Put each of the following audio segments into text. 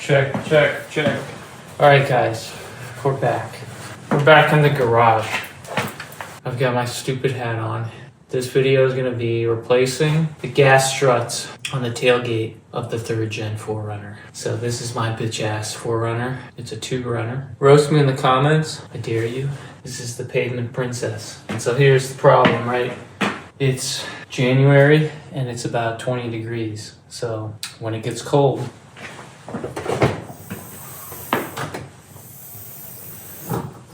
Check, check, check. All right, guys, we're back. We're back in the garage. I've got my stupid hat on. This video is gonna be replacing the gas struts on the tailgate of the 3rd gen 4Runner. So this is my bitch ass 4Runner. It's a 2-runner. Roast me in the comments, I dare you. This is the pavement princess. And so here's the problem, right? It's January and it's about 20 degrees. So when it gets cold,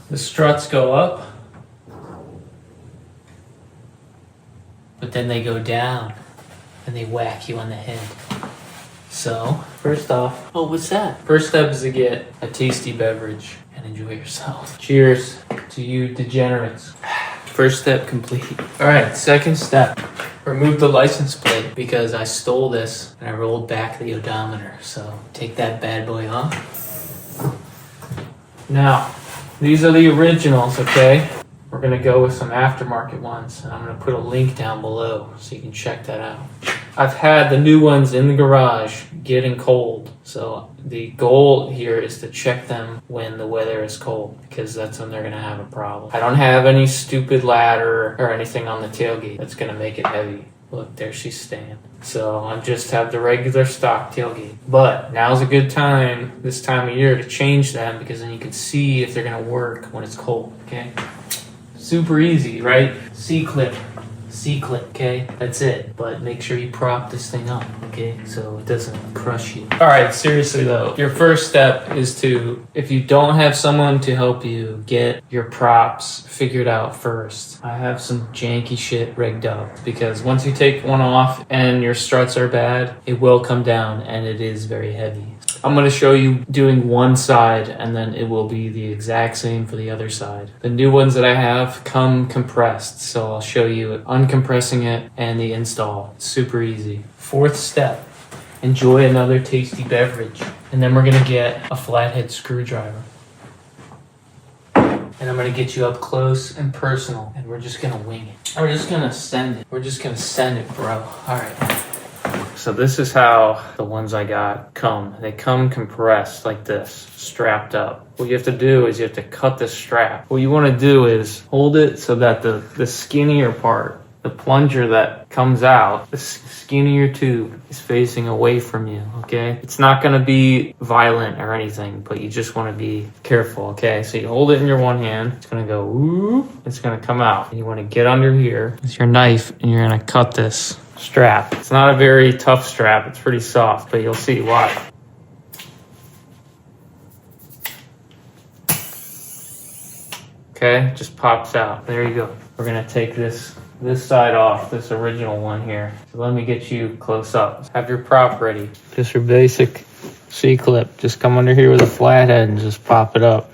the struts go up, but then they go down and they whack you on the head. So, first off, oh, what's that? First step is to get a tasty beverage and enjoy yourself. Cheers to you degenerates. First step complete. All right, second step. Remove the license plate because I stole this and I rolled back the odometer. So take that bad boy off. Now, these are the originals, okay? We're gonna go with some aftermarket ones and I'm gonna put a link down below so you can check that out. I've had the new ones in the garage getting cold. So the goal here is to check them when the weather is cold because that's when they're gonna have a problem. I don't have any stupid ladder or anything on the tailgate that's gonna make it heavy. Look, there she's staying. So I just have the regular stock tailgate. But now's a good time, this time of year, to change them because then you can see if they're gonna work when it's cold, okay? Super easy, right? C-clip, okay? That's it. But make sure you prop this thing up, okay? So it doesn't crush you. All right, seriously though, your first step is to, if you don't have someone to help you, get your props figured out first. I have some janky shit rigged up because once you take one off and your struts are bad, it will come down and it is very heavy. I'm going to show you doing one side and then it will be the exact same for the other side. The new ones that I have come compressed, so I'll show you uncompressing it and the install. It's super easy. Fourth step, enjoy another tasty beverage. And then we're going to get a flathead screwdriver. And I'm going to get you up close and personal and we're just going to wing it. We're just going to send it. We're just going to send it, bro. All right. So this is how the ones I got come. They come compressed like this, strapped up. What you have to do is you have to cut the strap. What you want to do is hold it so that the skinnier part, the plunger that comes out, the skinnier tube is facing away from you, okay? It's not going to be violent or anything, but you just want to be careful, okay? So you hold it in your one hand. It's going to go, ooh, it's going to come out. And you want to get under here with your knife and you're going to cut this strap. It's not a very tough strap. It's pretty soft, but you'll see why. Okay, just pops out. There you go. We're gonna take this side off, this original one here. So let me get you close up. Have your prop ready. Just your basic C-clip. Just come under here with a flathead and just pop it up.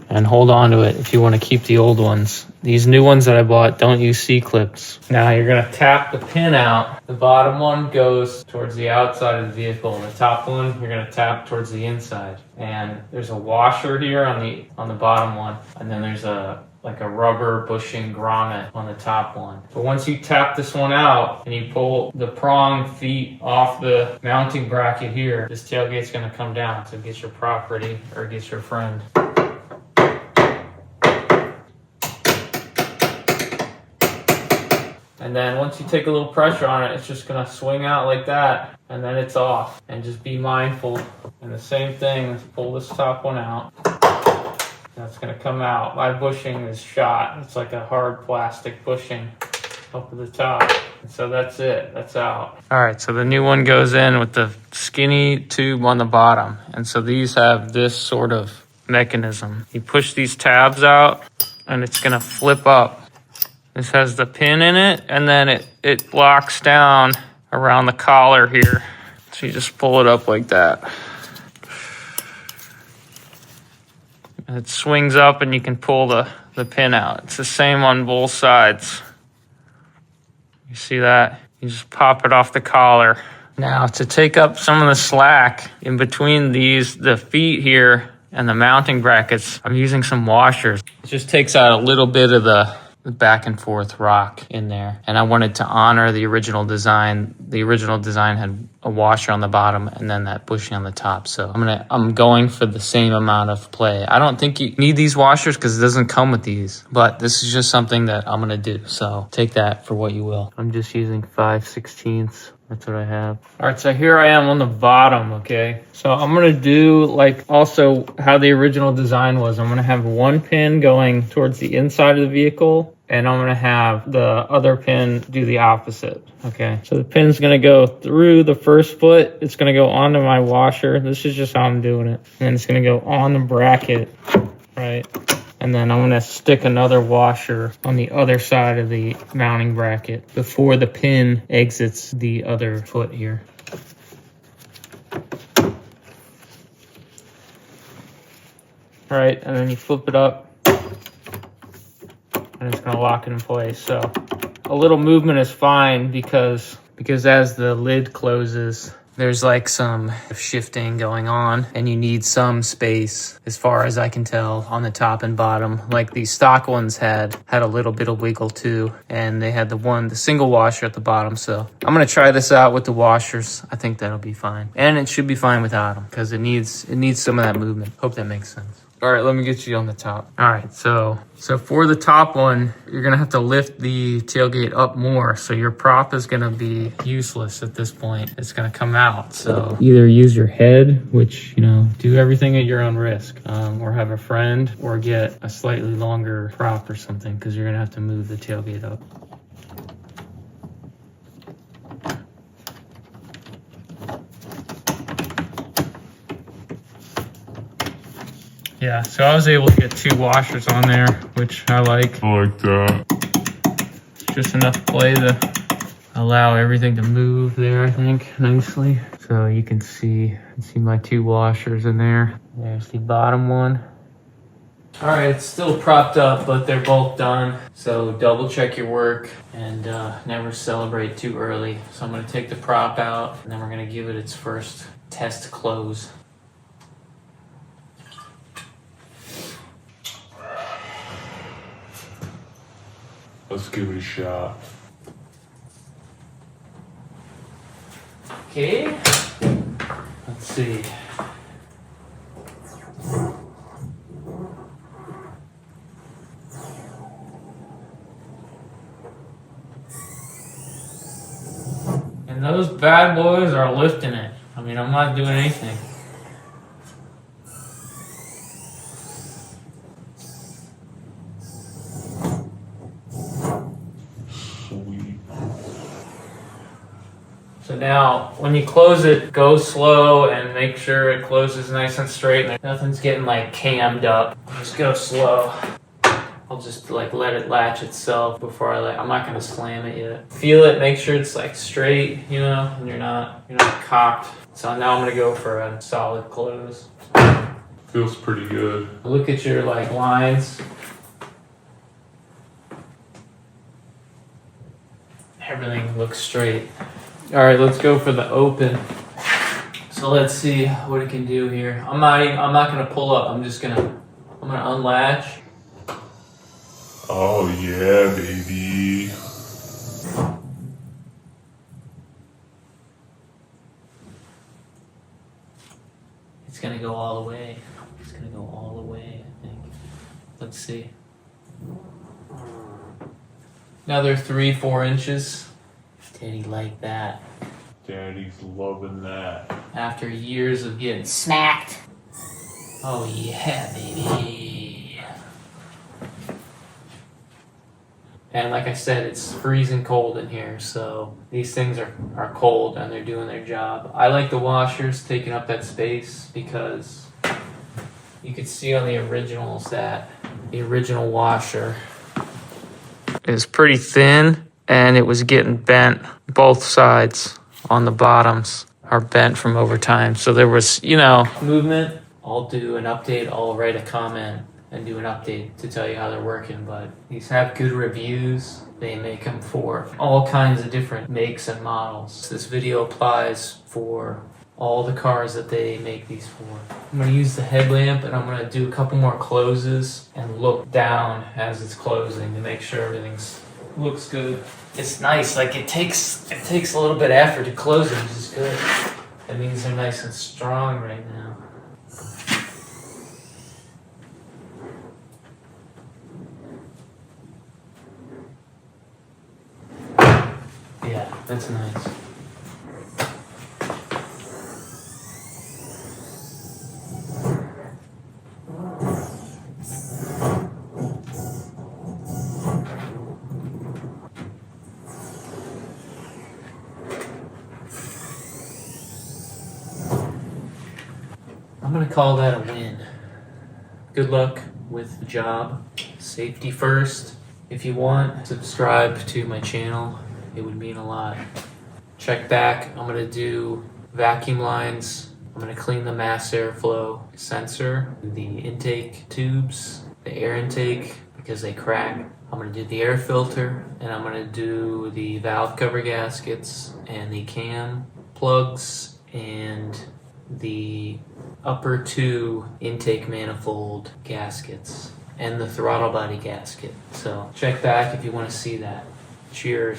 And hold on to it if you want to keep the old ones. These new ones that I bought don't use C-clips. Now you're going to tap the pin out. The bottom one goes towards the outside of the vehicle. And the top one, you're going to tap towards the inside. And there's a washer here on the bottom one. And then there's like a rubber bushing grommet on the top one. But once you tap this one out and you pull the prong feet off the mounting bracket here, this tailgate's going to come down. So get your prop ready or get your friend. And then once you take a little pressure on it, it's just gonna swing out like that, and then it's off. And just be mindful. And the same thing, let's pull this top one out. That's gonna come out. My bushing is shot. It's like a hard plastic bushing up at the top. And so that's it, that's out. All right, so the new one goes in with the skinny tube on the bottom. And so these have this sort of mechanism. You push these tabs out and it's gonna flip up. This has the pin in it, and then it locks down around the collar here. So you just pull it up like that. And it swings up and you can pull the pin out. It's the same on both sides. You see that? You just pop it off the collar. Now to take up some of the slack in between the feet here and the mounting brackets, I'm using some washers. It just takes out a little bit of the back and forth rock in there. And I wanted to honor the original design. The original design had a washer on the bottom and then that bushing on the top. So I'm going for the same amount of play. I don't think you need these washers because it doesn't come with these, but this is just something that I'm gonna do. So take that for what you will. I'm just using 5/16. That's what I have. All right, so here I am on the bottom, okay? So I'm gonna do like also how the original design was. I'm gonna have one pin going towards the inside of the vehicle, and I'm gonna have the other pin do the opposite, okay? So the pin's gonna go through the first foot. It's gonna go onto my washer. This is just how I'm doing it. And it's gonna go on the bracket, right? And then I'm gonna stick another washer on the other side of the mounting bracket before the pin exits the other foot here. All right, and then you flip it up and it's gonna lock it in place. So a little movement is fine because as the lid closes, there's like some shifting going on and you need some space, as far as I can tell, on the top and bottom. Like these stock ones had a little bit of wiggle too, and they had the single washer at the bottom. So I'm gonna try this out with the washers. I think that'll be fine, and it should be fine without them because it needs some of that movement. Hope that makes sense. All right, let me get you on the top. All right, so for the top one, you're gonna have to lift the tailgate up more. So your prop is gonna be useless at this point. It's gonna come out. So either use your head, which, do everything at your own risk, or have a friend, or get a slightly longer prop or something, because you're gonna have to move the tailgate up. Yeah, so I was able to get 2 washers on there, which I like. I like that. Just enough play to allow everything to move there, I think, nicely. So you can see my 2 washers in there. There's the bottom one. All right, it's still propped up, but they're both done. So double check your work and never celebrate too early. So I'm gonna take the prop out and then we're gonna give it its first test close. Let's give it a shot. Okay, let's see. And those bad boys are lifting it. I mean, I'm not doing anything. So now, when you close it, go slow and make sure it closes nice and straight. And nothing's getting like cammed up. Just go slow. I'll just like let it latch itself before I'm not gonna slam it yet. Feel it, make sure it's like straight, and you're not cocked. So now I'm gonna go for a solid close. Feels pretty good. Look at your lines. Everything looks straight. All right, let's go for the open. So let's see what it can do here. I'm not gonna pull up. I'm gonna unlatch. Oh yeah, baby. It's gonna go all the way. It's gonna go all the way, I think. Let's see. Another 3-4 inches. Daddy like that. Daddy's loving that. After years of getting smacked. Oh yeah, baby. And like I said, it's freezing cold in here, so these things are cold and they're doing their job. I like the washers taking up that space because you could see on the originals that the original washer is pretty thin and it was getting bent. Both sides on the bottoms are bent from over time. So there was, movement. I'll do an update. I'll write a comment and do an update to tell you how they're working. But these have good reviews. They make them for all kinds of different makes and models. This video applies for all the cars that they make these for. I'm gonna use the headlamp and I'm gonna do a couple more closes and look down as it's closing to make sure everything's looks good. It's nice, like it takes a little bit of effort to close them, which is good. That means they're nice and strong right now. Yeah, that's nice. I'm gonna call that a win. Good luck with the job. Safety first. If you want, subscribe to my channel. It would mean a lot. Check back. I'm gonna do vacuum lines. I'm gonna clean the mass airflow sensor, the intake tubes, the air intake because they crack. I'm gonna do the air filter, and I'm gonna do the valve cover gaskets and the cam plugs and the upper two intake manifold gaskets and the throttle body gasket. So check back if you want to see that. Cheers.